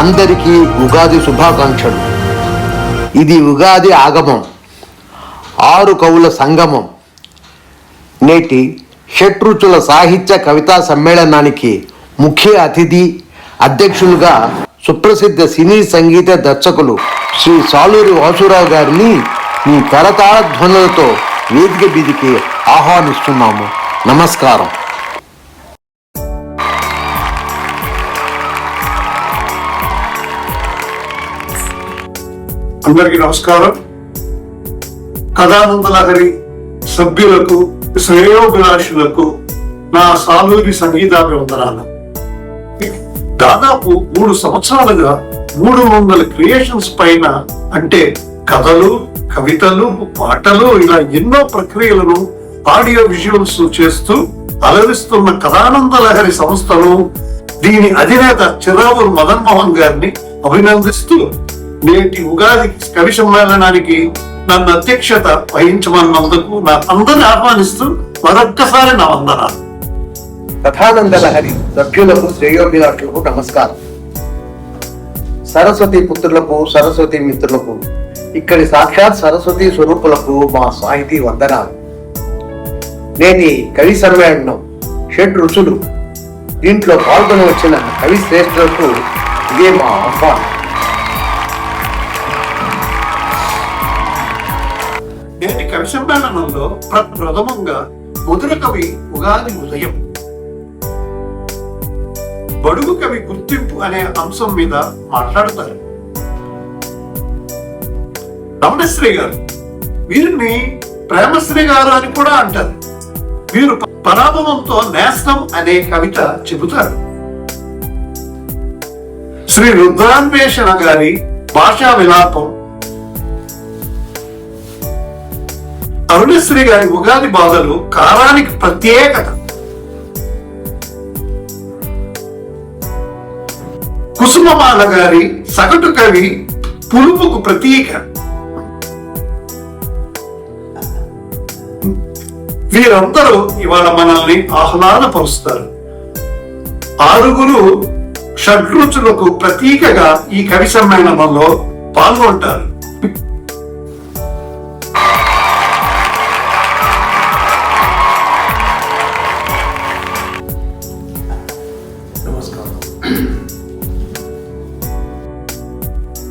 అందరికీ ఉగాది శుభాకాంక్షలు. ఇది ఉగాది ఆగమం, 6 కవుల సంగమం. నేటి షట్రుచుల సాహిత్య కవితా సమ్మేళనానికి ముఖ్య అతిథి, అధ్యక్షులుగా సుప్రసిద్ధ సినీ సంగీత దర్శకులు శ్రీ సాలూరి వాసురావు గారిని మీ కరతాళ ధ్వనులతో వేదిక మీదికి ఆహ్వానిస్తున్నాము. నమస్కారం. అందరికీ నమస్కారం. కథానందలహరి సభ్యులకు, శ్రేయోభిలాషులకు నా సాలూరి సంగీతాభివందనాలు. దాదాపు 3 సంవత్సరాలుగా 300 క్రియేషన్స్ పైన, అంటే కథలు, కవితలు, పాటలు, ఇలా ఎన్నో ప్రక్రియలను ఆడియో విజువల్స్ చేస్తూ అలరిస్తున్న కథానందలహరి సంస్థను, దీని అధినేత చిరావూరు మదన్ మోహన్ గారిని అభినందిస్తూ నేటి ఉగాది కవి సమ్మేళనానికి నన్ను అధ్యక్షత వహించమన్నందుకు నా అందరిని ఆహ్వానిస్తూ మరొక్కసారి నా వందనాలు. కథానందలహరి సభ్యులకు, శ్రేయోభిలాషులకు నమస్కారం. సరస్వతి పుత్రులకు, సరస్వతి మిత్రులకు, ఇక్కడి సాక్షాత్ సరస్వతి స్వరూపులకు మా సాహితీ వందనాలు. నేటి కవి సమ్మేళనం షడ్ రుచులు. దీంట్లో పాల్గొని వచ్చిన కవి శ్రేష్ఠులకు ఇదే మా ఆహ్వానం. నేటి కవి సమ్మేళనంలో ప్రథమంగా ముదుర కవి ఉగాది ఉదయం, బడుగు కవి గుర్తింపు అనే అంశం మీద మాట్లాడతారు. రమణశ్రీ గారు, వీరిని ప్రేమశ్రీ గారు అని కూడా అంటారు. వీరు పరాభవంతో నేస్తం అనే కవిత చెబుతారు. శ్రీ రుద్రాన్వేషణ గారి భాషా విలాపం, అరుణశ్రీ గారి ఉగాది బాధలు కాలానికి ప్రత్యేకత, కుసుమమాల గారి సగటు కవి పులుపుకు ప్రతీక. వీరందరూ ఇవాళ మనల్ని ఆహ్లాదపరుస్తారు. 6 షడ్రుచులకు ప్రతీకగా ఈ కవి సమ్మేళనంలో పాల్గొంటారు.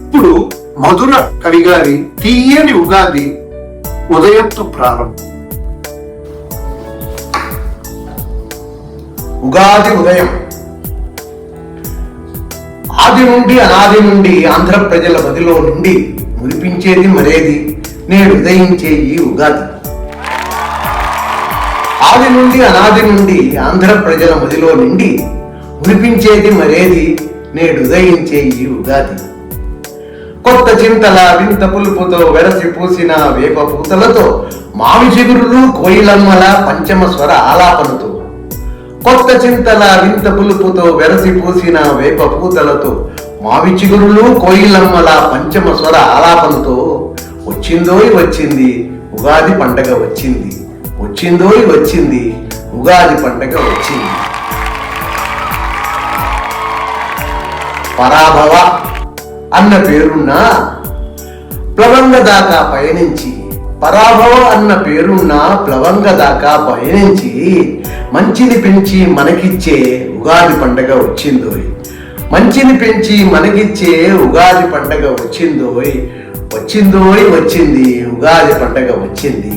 ఇప్పుడు మధుర కవి గారి తీయని ఉగాది ఉదయంతో ప్రారంభం. ఉగాది ఉదయం. ఆది నుండి అనాది నుండి ఆంధ్ర ప్రజల మదిలో నుండి మురిపించేది మరేది, నేడు ఉదయించే ఈ ఉగాది. ఆది నుండి అనాది నుండి ఆంధ్ర ప్రజల మదిలో నుండి మురిపించేది మరేది, నేడు ఉదయించే ఈ ఉగాది. కొత్త చింతల వింత పులుపుతో వెరసి పూసిన వేప పూతలతో, మావి చిగురులు కోయిలమ్మల పంచమ స్వర ఆలాపనతో, కొత్త చింతల వింత పులుపుతో వెరసి పూసిన వేప పూతలతో, మావి చిగురులు కోయిలమ్మల పంచమ స్వర ఆలాపనతో, వచ్చిందోయ్ వచ్చింది ఉగాది పండగ వచ్చింది, వచ్చిందోయ్ వచ్చింది ఉగాది పండగ వచ్చింది. పరాభవ అన్న పేరున్న ప్లవంగ దాకా పయనించి, పరాభవ అన్న పేరున్న ప్లవంగ దాకా పయనించి, మంచిని పెంచి మనకిచ్చే ఉగాది పండగ వచ్చిందోయ్, మంచిని పెంచి మనకిచ్చే ఉగాది పండగ వచ్చిందోయ్, వచ్చిందోయ్ వచ్చింది ఉగాది పండగ వచ్చింది,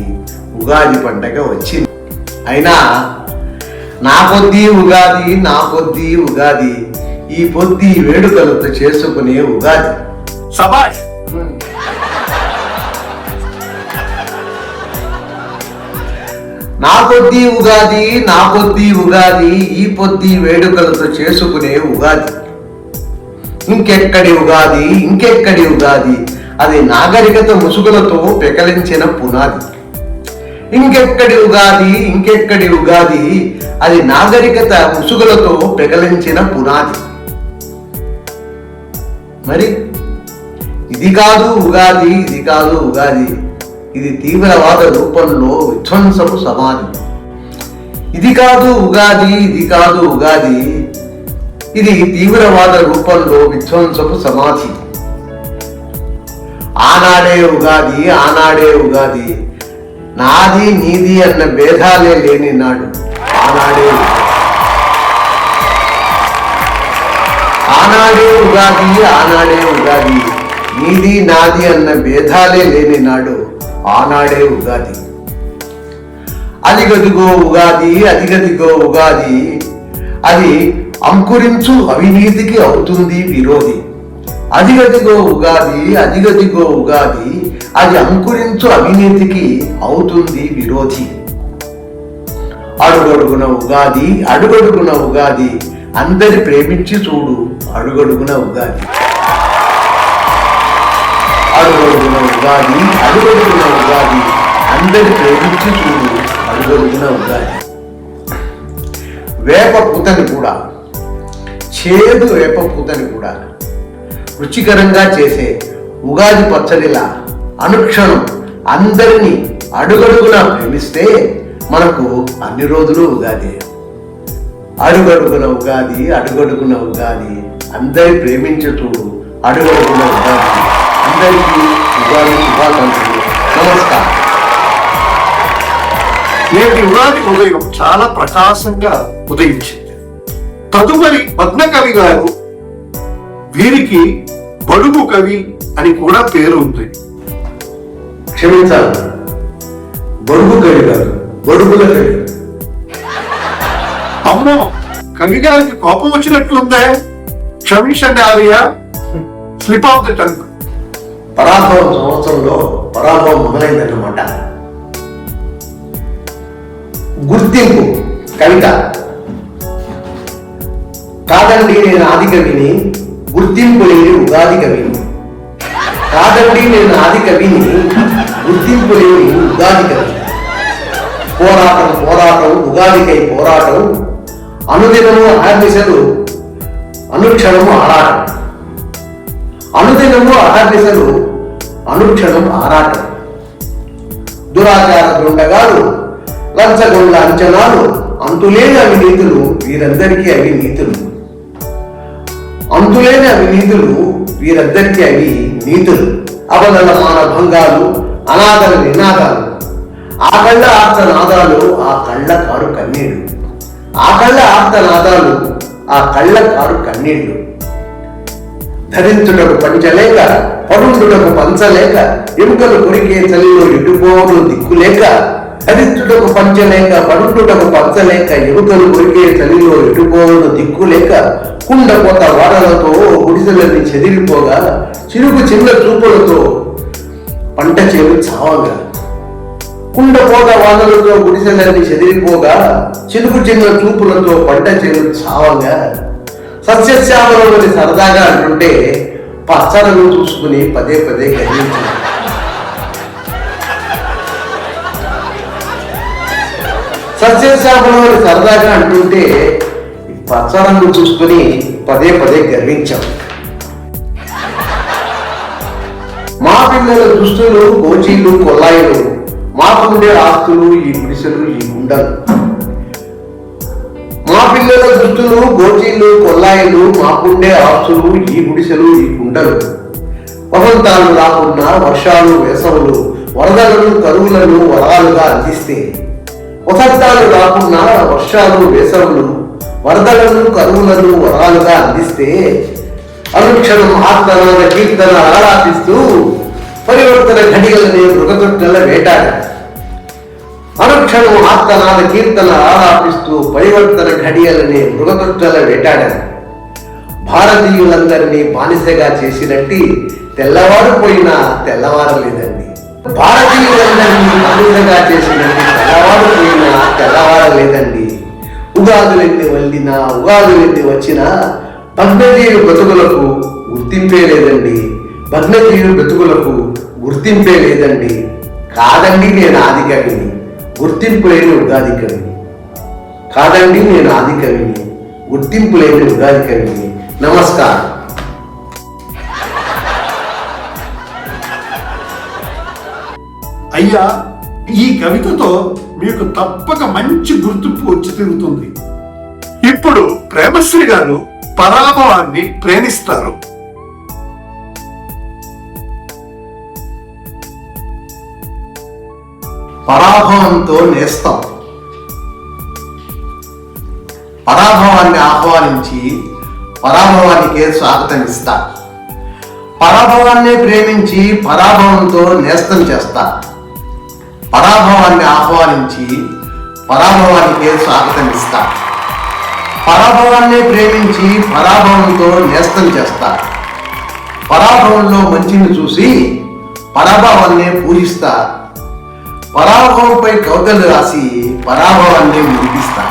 ఉగాది పండగ వచ్చింది. అయినా నా కొద్దీ ఉగాది, నా కొద్దీ ఉగాది, ఈ పొద్దు వేడుకలతో చేసుకునే ఉగాది. సబాష్. నా కొద్దీ ఉగాది, నా కొద్దీ ఉగాది, ఈ పొద్దు వేడుకలతో చేసుకునే ఉగాది. ఇంకెక్కడి ఉగాది, ఇంకెక్కడి ఉగాది, అది నాగరికత ముసుగులతో పెకలించిన పునాది. ఇంకెక్కడి ఉగాది, ఇంకెక్కడి ఉగాది, అది నాగరికత ముసుగులతో పెకలించిన పునాది. మరి ఇది కాదు ఉగాది, ఇది కాదు ఉగాది, ఇది తీవ్రవాద రూపంలో విధ్వంసపు సమాధి. ఇది కాదు ఉగాది, ఇది కాదు ఉగాది, ఇది తీవ్రవాద రూపంలో విధ్వంసపు సమాధి. ఆనాడే ఉగాది, ఆనాడే ఉగాది, నాది నీది అన్న భేదాలే లేని నాడు ఆనాడే ఆనాడే ఉగాది, ఆనాడే ఉగాది, నీది నాది అన్న భేదాలే లేని నాడు ఆనాడే ఉగాది. అదిగదిగో ఉగాది, అదిగదిగో ఉగాది, అది అంకురించు అవినీతికి అవుతుంది విరోధి. అదిగదిగో ఉగాది, అదిగదిగో ఉగాది, అది అంకురించు అవినీతికి అవుతుంది విరోధి. అడుగడుగున ఉగాది, అడుగడుగున ఉగాది, అందరి ప్రేమించి చూడు అడుగడుగున ఉగాది. అడుగడుగున ఉగాది, అడుగడుగున ఉగాది, అందరి ప్రేమించి చూడు అడుగడుగున ఉగాది. వేప పూతని కూడా, చేదు వేప పూతని కూడా రుచికరంగా చేసే ఉగాది పచ్చడిలా అనుక్షణం అందరినీ అడుగడుగునా ప్రేమిస్తే మనకు అన్ని రోజులు ఉగాది. అడుగడుగున ఉగాది, అడుగడుగున ఉగాది, అందరి ప్రేమించు చూడు అడుగడుగున ఉగాది. అందరికీ ఉగాది శుభాకాంక్షలు. నమస్కారం. నేటి ఉగాది ఉదయం చాలా ప్రకాశంగా ఉదయించింది. తదుపరి పద్మకవి గారు, వీరికి బడుగు కవి అని కూడా పేరు ఉంది. క్షమించాలి, బడుగు కవి కాదు, బడుగుల కవి. అమ్మో, కవి గారికి కోపం వచ్చినట్లుందే. క్షమించండి Arya, slip of the tongue. పరాభవం సంవత్సరంలో పరాభవం మొదలైందన్నమాట. గుర్తింపు కవిత. కాదండి నేను ఆది కవిని, గుర్తింపు లేని ఉగాది కవిని. కాదండి నేను ఆది కవిని, గుర్తింపు లేని ఉగాది కవి. పోరాటం పోరాటం ఉగాదికై పోరాటం, అనుదినము అహర్నిశలు అనుక్షణము ఆరాటం. అనుదినము అహర్నిశలు అనుక్షణం ఆరాటం. దురాచార దొండగాలు, లంచగొండ అంచనాలు, అంతులేని అవినీతులు, వీరందరికీ అవి నీతులు. అంతులేని అవినీతులు, వీరందరికీ అవి నీతులు. అబలల మానభంగాలు, అనాథల నినాదాలు, ఆ కళ్ళ ఆర్తనాదాలు, ఆ కళ్ళ కారు కన్నీళ్లు. ఆ కళ్ళ ఆర్తనాదాలు, ఆ కళ్ళ కారు కన్నీళ్లు. ధరించుటకు పంచలేక, పడుండుటకు పంచలేక, ఎముకలు కొరికే చలిలో ఎటుపోను దిక్కులేక. ధరించుటకు పంచలేక, పడుండుటకు పంచలేక, ఎముకలు కొరికే చలిలో ఎటుపోను దిక్కులేక. కుండపోత వాడలతో గుడిసెలన్నీ చెదిరిపోగా, చిరుగు చిన్న చూపులతో పంట చేలు చావగా. కుండపోత వాదలతో గుడిసెలన్నీ చెదిరిపోగా, చిరుగు చిన్న చూపులతో పంట చేలు చావగా. సస్యశ్యామలని సరదాగా అంటుంటే పచ్చలను చూసుకుని పదే పదే గర్వించారు. సస్యశ్యామలని సరదాగా అంటుంటే పచ్చలను చూసుకుని పదే పదే గర్వించాం. మా పిల్లల దుస్తులు, గోచీలు, కొల్లాయిలు, మాకుండే ఆస్తులు, ఈ గుడిసెలు, ఈ గుండలు. మా పిల్లల దుస్తులు, గోచీలు, కొల్లాయిలు, మాకుండే ఆస్తులు, ఈ గుడిసెలు, ఈ గుండలు. వసంతాలు రాకున్నా వర్షాలు, వేసవులు, వరదలను, కరువులను వరాలుగా అందిస్తే. వసంతాలు రాకున్నా వర్షాలు, వేసవులు, వరదలను, కరువులను వరాలుగా అందిస్తే. అనుక్షణం ఆత్మనాద కీర్తన ఆరాధిస్తూ పరివర్తన ఘడియలని మృగతొట్టెల వేటాడ. అనుక్షణం ఆత్మనాద కీర్తన ఆరాధిస్తూ పరివర్తన ఘడియలని మృగతొట్టెల వేటాడ. భారతీయులందరినీ బానిసగా చేసినట్టి తెల్లవారుపోయినా తెల్లవారలేదండి. భారతీయులందరినీ బానిసగా చేసినట్టి తెల్లవారుపోయినా తెల్లవారలేదండి. ఉగాదులెన్ని వల్లినా, ఉగాదులెన్ని వచ్చినా భగ్నజీవి బ్రతుకులకు గుర్తింపే లేదండి. భగ్నజీవి బ్రతుకులకు గుర్తింపే లేదండి. కాదండి నేను ఆది కవిని, గుర్తింపు లేని ఉగాది కవిని. కాదండి నేను ఆది కవిని, గుర్తింపు లేని ఉగాది కవిని. నమస్కారం. అయ్యా, ఈ కవితతో మీకు తప్పక మంచి గుర్తింపు వచ్చి తిరుగుతుంది. ఇప్పుడు ప్రేమశ్రీ గారు పరాభవాన్ని ప్రేమిస్తారు. పరాభవంతో నేస్తాం. పరాభవాన్ని ఆహ్వానించి పరాభవానికే స్వాగతం ఇస్తా. పరాభవాన్ని ప్రేమించి పరాభవంతో నేస్తం చేస్తా. పరాభవాన్ని ఆహ్వానించి పరాభవానికే స్వాగతం ఇస్తా. పరాభవాన్ని ప్రేమించి పరాభవంతో నేస్తం చేస్తా. పరాభవంలో మంచిని చూసి పరాభవాన్ని పూజిస్తా. పరాభవంపై కవితలు రాసి పరాభవాన్ని ముగిస్తా.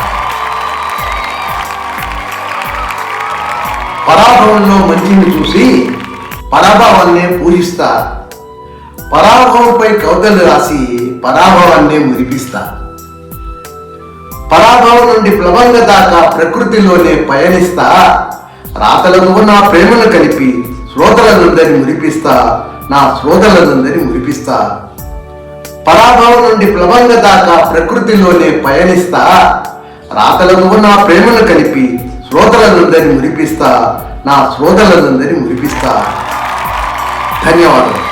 పరాభవంలో మంచిని చూసి పరాభవాన్ని పూజిస్తా. పరాభవంపై కవితలు రాసి పరాభవాన్ని మురిపిస్తా. పరాభవం నుండి ప్లవంగ దాకా ప్రకృతిలోనే పయనిస్తా. రాతలకు నా ప్రేమను కలిపి శ్రోతలనందరి మురిపిస్తా. నా శ్రోతలనందరి మురిపిస్తా. పరాభవం నుండి ప్లవంగ దాకా ప్రకృతిలోనే పయనిస్తా. రాతలకు నా ప్రేమను కలిపి శ్రోతలనందరి మురిపిస్తా. నా శ్రోతలనందరి మురిపిస్తా. ధన్యవాదాలు.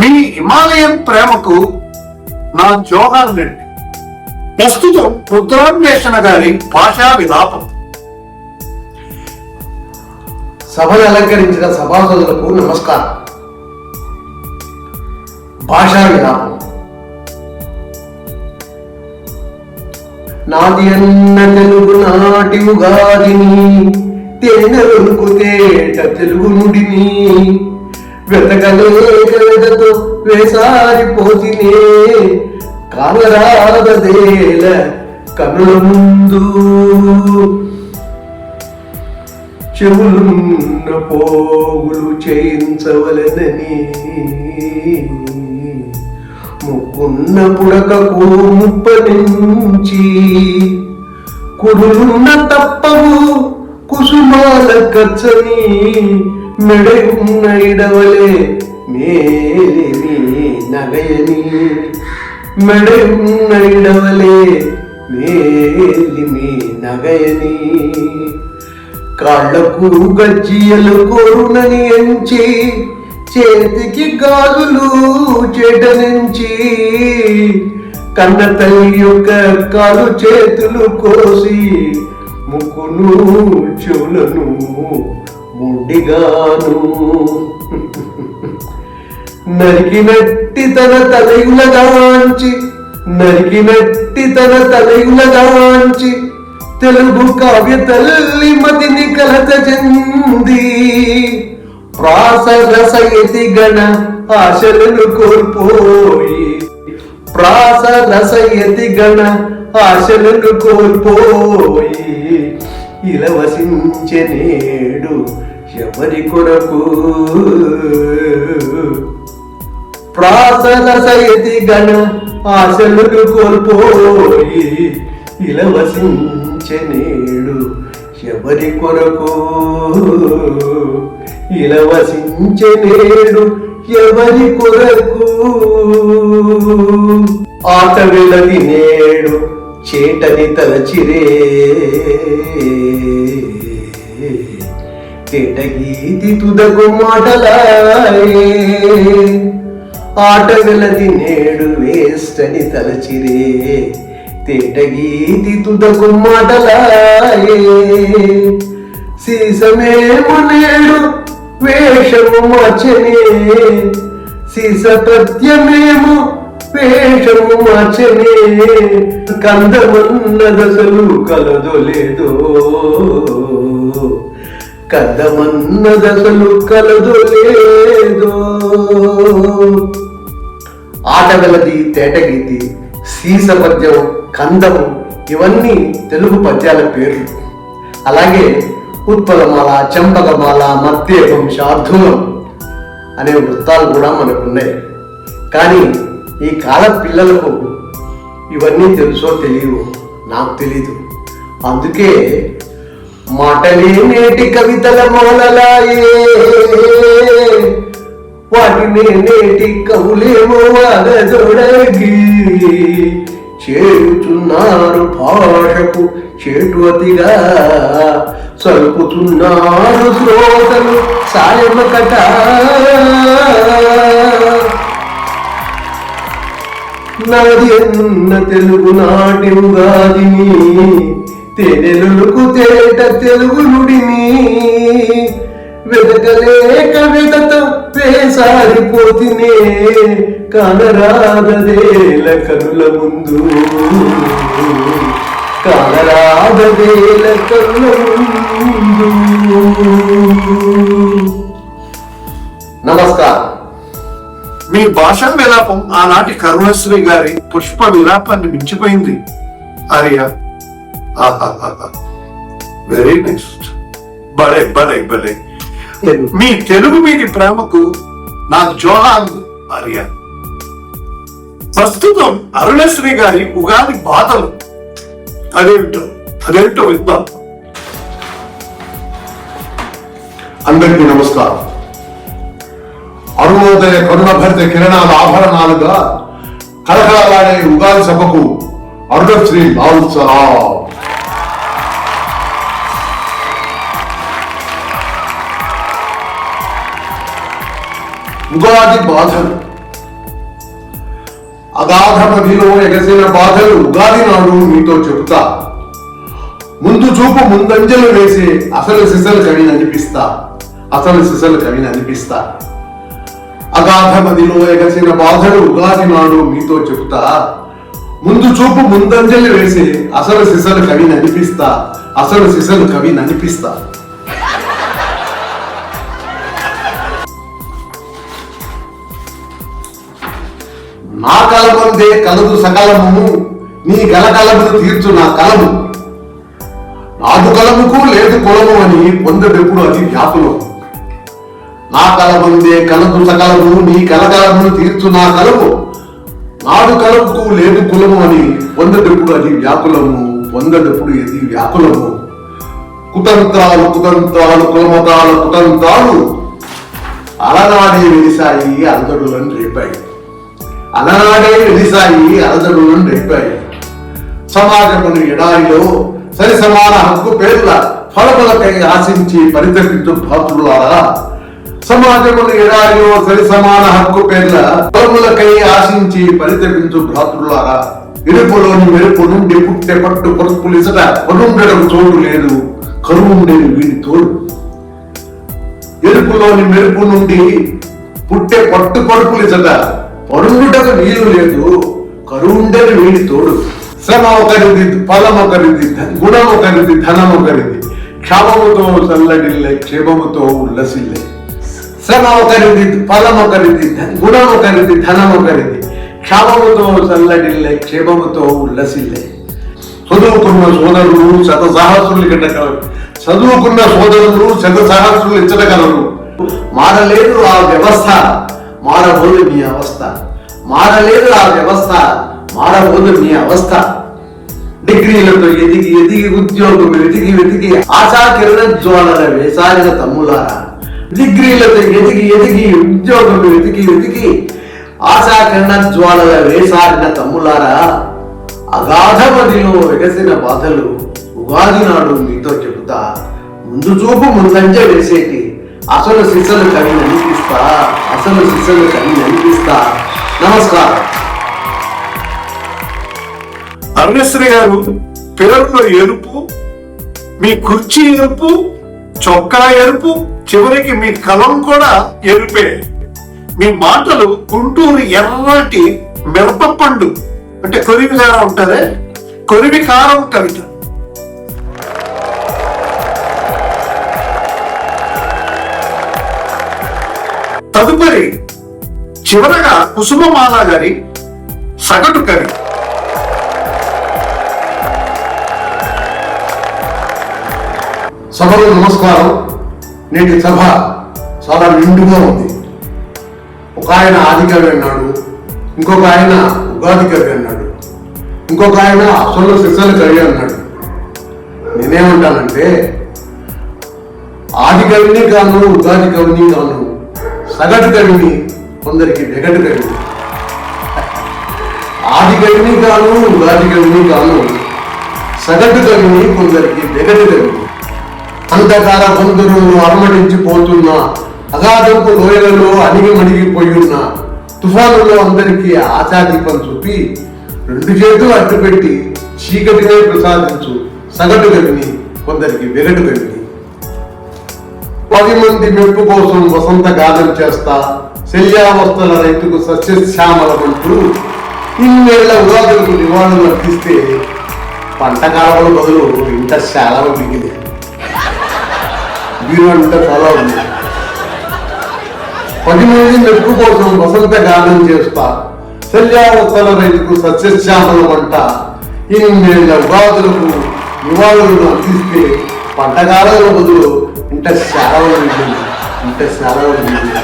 మీ హిమాలయన్ ప్రేమకు నా జోహార్లండి. ప్రస్తుతం రుద్రాన్వేషణ గారి భాషా విలాపం. సభను అలంకరించిన సభాసదులకు నమస్కారం. భాషా విలాపం. నాది అన్న తెలుగు నాటి ఉగాదిని, తేనెలకు తేట తెలుగు నుడిని, వెతకలేక వెదతో వేసారిపోతినే, కానరాదదేల కనుల ముందు, చెవులున్న పోగులు చేయించవలనని, ముక్కున్న పుడకకు ముప్పనించి, కురులున్న తప్పవు కుసుమాల కచ్చని, మెడయున్న ఇడవలే మేలిమి నగయని, మెడయున్న ఇడవలే మేలిమి నగయని, కాళ్లకు గజ్జియలు కోరునని ఎంచి, చేతికి గాజులు చేటనించి, కన్న తల్లి యొక్క కాలు చేతులు కోసి, ముక్కును చెవులను ముడిగాను, నరికినట్టి తన తలయులగాంచి, నరికినట్టి తన తలయులగాంచి, తెలుగు కావ్య తల్లి మతిని కలత చెంది, ప్రాస రసయతి గణ ఆశలను కోల్పోయి, ప్రాస రసయతి గణ ఆశలను కోల్పోయి, ఇలవసించె నేడు ఎవరి కొరకు, ప్రాస రసయతి గణ ఆశలను కోల్పోయి, ఇలవసించె నేడు ఎవరి కొరకు, ఇలవసించె నేడు ఎవరి కొరకు. ఆట వెలది నేడు చేటని తలచిరే, కేటగీతి తుదకు మాటలాయే, ఆట వెలది నేడు వేస్తని తలచిరే, తేటగీతి తుదకు మాటలాయే, సీసమేమో నేడు వేషము మార్చనే, సీసపద్యమేమో వేషము మార్చనే, కందమన్న దశలు కలదో లేదో, కందమన్న దశలు కలదో లేదో. ఆట వెలది, తేటగీతి, సీసపద్యం, కందము ఇవన్నీ తెలుగు పద్యాల పేర్లు. అలాగే ఉత్పలమాల, చంపకమాల, మధ్యేపం, శార్ధూలం అనే వృత్తాలు కూడా మనకున్నాయి. కానీ ఈ కాల పిల్లలకు ఇవన్నీ తెలుసో తెలియవు, నాకు తెలీదు. అందుకే మాటలే నేటి కవితల మొదలాయే, వాటి నేటి కవులేమో అగదొడగి చేరుచున్నారు భాషకు చేటువతిగా సలుపుతున్నారు శ్రోతలు సాయమకట నాది అన్న తెలుగు నాటి ఉగాదిని తేనెలుకు తేట తెలుగు నుడిని వెదకలేక వెదత వేసారిపోతినే కానరాగదేల కనుల ముందు కానరాగదేల కనుల ముందు. నమస్కారం. మీ భాషా విలాపం ఆనాటి కరుణశ్రీ గారి పుష్ప విలాపాన్ని మించిపోయింది ఆర్య. Very nice. భలే భలే భలే. మీ తెలుగు మీది ప్రేమకు నాకు జోహార్ ఆర్య. ప్రస్తుతం అరుణశ్రీ గారి ఉగాది బాధలు అదేంటో విద్దాం. అందరికీ నమస్కారం. అరుణోదయ కరుణభరిత కిరణాల ఆభరణాలుగా కలకలలాడే ఉగాది సభకు అరుణశ్రీ లాల్సరా. ఉగాది బాధలు. అగాధ మదిలో ఎగసిన బాధలు ఉగాది నాడు మీతో చెబుతా. ముందు చూపు ముందంజలు వేసి అసలు సిసలు కవిని అనిపిస్తా. అగాధ మదిలో ఎగసిన బాధలు ఉగాది నాడు మీతో చెబుతా. ముందు చూపు ముందంజలి వేసి అసలు సిసలు కవిని అనిపిస్తా. నా కలమందే కలదు సకలము, నీ గలకలమును తీర్చు నా కలము. నాదు కలముకు లేదు కులము అని పొందడెప్పుడు అది వ్యాపులం. నా కలమందే కలదు సకలము, నీ కలకలమును తీర్చు నా కలము. నాడు కలముకు లేదు కులము అని పొందడెప్పుడు అది వ్యాకులము. కుతంత్రాలు కులమతాల కుతంత్రాలు అలనాడే వెలిసాయి అలజడులను రేపాయి. సమాజమును ఎడారిలో సరి సమాన హక్కు పేర్ల ఫలములకై ఆశించి పరితపించు భాతృలారా. సమాజమును ఎడారిలో సరి సమాన హక్కు పేర్ల ఫలములకై ఆశించి పరితపించు భ్రాతృలారా. ఇరుపులోని మెరుపు నుండి పుట్టే పట్టు పొరుపులిసట పడుండడం చోటు లేదు, కరువుండేది వీడి తోడు. ఎరుపులోని మెరుపు నుండి పుట్టే పట్టు పడుపులిసట పడుండుటకు వీలు లేదు, కరువుండేది వీడి తోడు. శ్రమ ఒకరిది, ఫలం ఒకరిది, గుణం ఒకరిది, ధనం ఒకరిది. క్షామముతో చల్లడిల్లే, క్షేమముతో ఉల్లసిల్లే. శ్రమ ఒకరిది, ఫలం ఒకరిది, గుణం ఒకరిది, ధనం ఒకరిది. క్షామముతో చల్లడిల్లే, క్షేమముతో ఉల్లసిల్లే. చదువుకున్న సోదరులు శతసహస్రులు ఇచ్చటగలరు. మారలేదు ఆ వ్యవస్థ, మారబోదు మీ అవస్థ. మారబోదు మీ అవస్థ. డిగ్రీలతో ఎదిగి ఉద్యోగం వెతికి ఆశా కిరణ జ్వాలల వేసారిన తమ్ములారా. డిగ్రీలతో ఎదిగి ఉద్యోగం వెతికి ఆశా కిరణ జ్వాలల వేసారిన తమ్ములారా. అగాధ మదిలో ఎగసిన బాధలు ఉగాది నాడు మీతో చెబుతా. ముందు చూపు ముందంజ వేసేటి అసలు శిశలు కవిని అనిపిస్తా. నమస్కారం. అరుణశ్రీ గారు పేరులో ఎరుపు, మీ కుర్చీ ఎరుపు, చొక్కా ఎరుపు, చివరికి మీ కలం కూడా ఎరుపే. మీ మాటలు గుంటూరు ఎర్రటి మిరపపండు అంటే కొరివి కారం ఉంటదే, కొరివి కారం కవిత. తదుపరి చివరగా కుసుమమాల గారి సగటు కవి. సభలో నమస్కారం. నేటి సభ చాలా నిండుగా ఉంది. ఒక ఆయన ఆది కవి అన్నాడు, ఇంకొక ఆయన ఉగాది కవి అన్నాడు, ఇంకొక ఆయన అసలు శిశల కవి అన్నాడు. నేనేమంటానంటే ఆది కవిని కాను, ఉగాది కవిని కాను, సగటు కవిని, కొందరికి వెగటు కవి. ఆది కవిని కాను, ఉగాది కవిని కాను, సగటు కవిని, కొందరికి వెగటు కవి. అంధకార బంధువులు అరమటించిపోతున్న అగాధపు లోయలలో అణిగిమణిగిపోయున్న తుఫానులో అందరికీ ఆశాదీపం చూపి 2 చేతులు అడ్డుపెట్టి చీకటినే ప్రసాదించు సగటు కవిని, కొందరికి వెగటు కవిని. 10 మంది మెప్పు కోసం వసంత గానం చేస్తా శల్యావస్థల రైతుకు సస్యశ్యామలమంటూ ఇన్నేళ్ల ఉగాదులకు నివాళులు అర్పిస్తే పంట కాలంలో బదులు ఇంత చాలా మిగిలి వీరు అంతా చాలా ఉంది. 10 మంది మెప్పు కోసం వసంత గానం చేస్తా శల్యావస్థల రైతుకు సస్యశ్యామలమంట ఇన్నేళ్ల ఉగాదులకు నివాళులను అందిస్తే పంటకాలంలో బదులు ఇంత శాలవలు మిగిలింది, ఇంత శాలవలు మిగిలింది.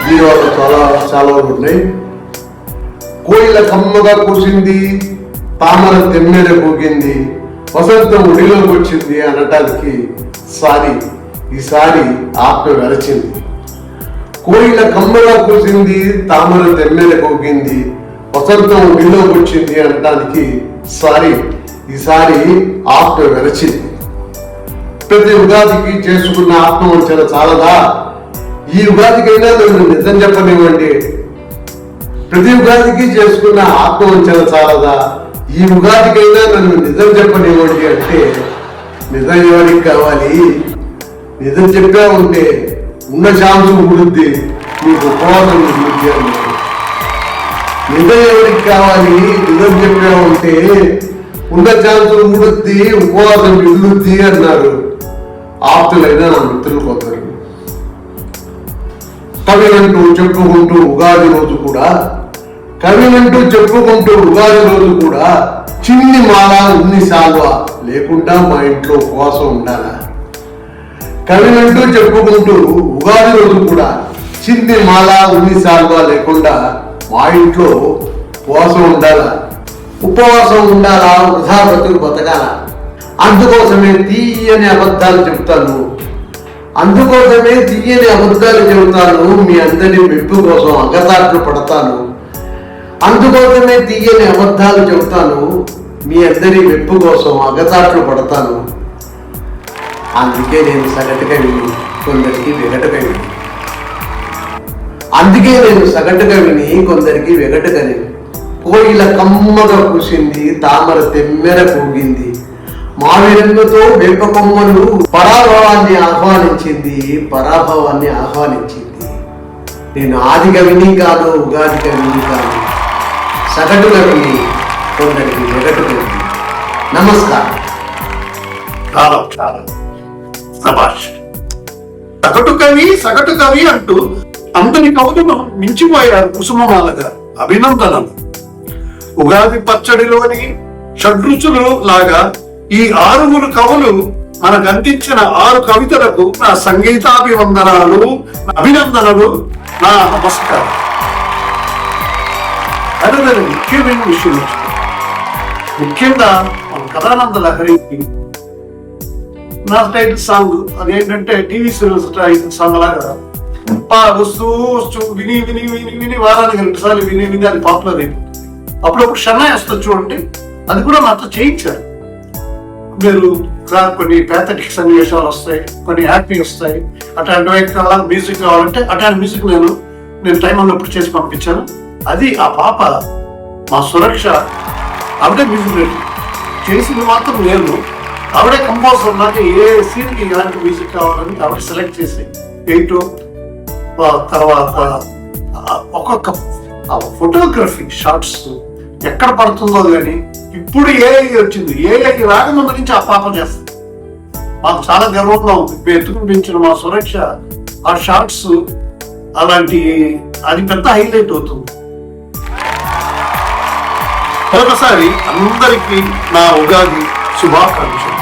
దీని వల్ల చాలా శాలవలు ఉన్నాయి. కోయిల కమ్మగా కూసింది, తామర తెమ్మెడ పోగింది, వసంతం ఒడిలోకి వచ్చింది అనటానికి ఈసారి ఆత్మ వెరచింది. కోయిల కమ్మగా కూసింది, తామర తెమ్మెడ పోగింది, వసంతం ఒడిలోకి వచ్చింది అనటానికి ఈసారి ఆత్మ వెరచింది. ప్రతి ఉగాదికి చేసుకున్న ఆత్మవంచన చాలదా? ఈ ఉగాదికైనా నన్ను నిజం చెప్పనివ్వండి. ప్రతి ఉగాదికి చేసుకున్న ఆత్మవంచన చాలదా? ఈ ఉగాదికైనా నన్ను నిజం చెప్పనివ్వండి అంటే నిజం ఎవరికి కావాలి? నిజం చెప్పా ఉంటే ఉన్న ఛాన్స్ ఉడుద్ది, మీకు ఉపవాసం మిగులుద్ది అన్నారు. నిజం ఎవరికి కావాలి? నిజం చెప్పా ఉంటే ఉన్న ఛాన్స్ ఉడుద్ది, ఉపవాసం మిగులుద్ది అన్నారు ఆప్తులైన నా మిత్రులు కొందరు. కవినంటూ చెప్పుకుంటూ ఉగాది రోజు కూడా చిన్ని మాల ఉన్ని సాల్వ లేకుండా మా ఇంట్లో ఉపవాసం ఉండాలా? కవినంటూ చెప్పుకుంటూ ఉగాది రోజు కూడా చిన్ని మాల ఉన్ని సాల్వ లేకుండా మా ఇంట్లో ఉపవాసం ఉండాలా? ఉపవాసం ఉండాలా? వృధా బ్రతుకు బతకాలా? అందుకోసమే తీయని అబద్ధాలు చెప్తాను, మీ అందరి మెప్పు కోసం అగతాట్లు పడతాను. అందుకోసమే తీయని అబద్ధాలు చెబుతాను, మీ అందరి మెప్పు కోసం అగతాట్లు పడతాను. అందుకే నేను సగటు కవిని, కొందరికి వెగటు కవిని. కోయిల కమ్మగా కూసింది, తామర తెమ్మెర కూగింది, మావిరెన్నుతో వేప కొమ్మలు పరాభవాన్ని ఆహ్వానించింది. నేను ఆది కవిని కాదు, ఉగాది కవిని కాదు, సగటు కవిని, కొందరికి వెగటు కవిని. నమస్కారం. సగటు కవి అంటూ అందరి కవులను మించిపోయారు కుసుమమాల గారు. అభినందనలు. ఉగాది పచ్చడిలోని షడ్రుచులు లాగా ఈ 6 కవులు మనకు అందించిన 6 కవితలకు నా సంగీతాభివందనాలు, అభినందనలు, నా నమస్కారం. అదే ముఖ్యమైన విషయం, ముఖ్యంగా మన కథానంద లహరికి నా టైటిల్ సాంగ్ అదేంటంటే టీవీ సీరియల్స్ టైటిల్ సాంగ్ లాగా వస్తూ విని వారానికి 2 సార్లు విని అది పాపులర్ అయిపోతుంది. అప్పుడప్పుడు షన్నై వస్తుంది చూడండి, అది కూడా నాతో చేయించారు. మీరు కొన్ని ప్యాథటిక్ సన్నివేశాలు వస్తాయి, కొన్ని హ్యాపీ వస్తాయి, అట్లాంటి మ్యూజిక్ కావాలంటే అట్లాంటి మ్యూజిక్ నేను టైం ఉన్నప్పుడు చేసి పంపించాను. అది ఆ పాప మా సురక్ష, ఆవిడే మ్యూజిక్ చేసింది మాత్రం నేను. ఆవిడే కంపోజర్. నాకు ఏ సీన్కి ఎలాంటి మ్యూజిక్ కావాలని ఆవిడ సెలెక్ట్ చేసి తర్వాత ఒక్కొక్క ఫోటోగ్రఫీ షార్ట్స్ ఎక్కడ పడుతుందో కానీ ఇప్పుడు ఏఐ వచ్చింది. ఏఐ రాకముందు నుంచి ఆ పాప చేస్తుంది. మాకు చాలా గర్వంగా ఉంది. ఎత్తుకుని పెంచిన మా సురక్ష ఆ షార్ట్స్ అలాంటి అది పెద్ద హైలైట్ అవుతుంది. మరొకసారి అందరికీ నా ఉగాది శుభాకాంక్షలు.